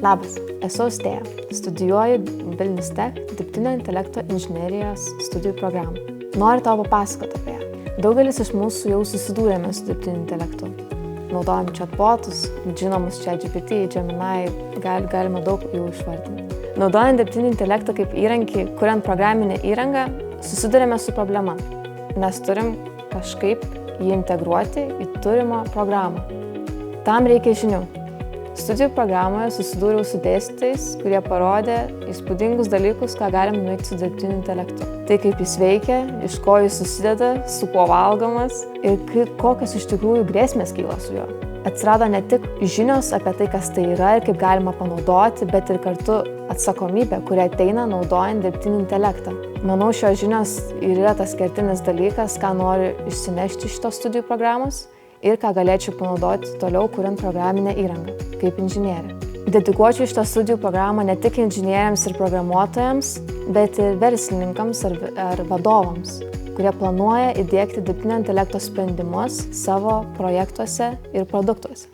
Labas, esu Austėja, studijuoju Vilnius Tech dirbtinio intelekto inžinerijos studijų programą. Noriu tau papasakoti apie ją. Daugelis iš mūsų jau susidūrėme su dirbtiniu intelektu. Naudojam chatbotus, žinomus ChatGPT, Gemini, galima daug jų išvardinti. Naudojant dirbtinį intelektą kaip įrankį, kuriant programinę įrangą, susidūrėme su problema, nes turim kažkaip jį integruoti į turimą programą. Tam reikia žinių. Studijų programoje susidūriau su dėstytojais, kurie parodė įspūdingus dalykus, ką galim nuveikti su dirbtiniu intelektu. Tai kaip jis veikia, iš ko jis susideda, su kuo valgomas ir kokios iš tikrųjų grėsmės kyla su juo. Atsirado ne tik žinios apie tai, kas tai yra ir kaip galima panaudoti, bet ir kartu atsakomybė, kuri ateina naudojant dirbtinį intelektą. Manau, šios žinios ir yra tas kertinis dalykas, ką noriu išsinešti iš tos studijų programos ir ką galėčiau panaudoti toliau, kuriant programinę įrangą, kaip inžinierė. Dedikuočiau šitą studijų programą ne tik inžinieriams ir programuotojams, bet ir verslininkams ar vadovams, kurie planuoja įdiegti dirbtinio intelekto sprendimus savo projektuose ir produktuose.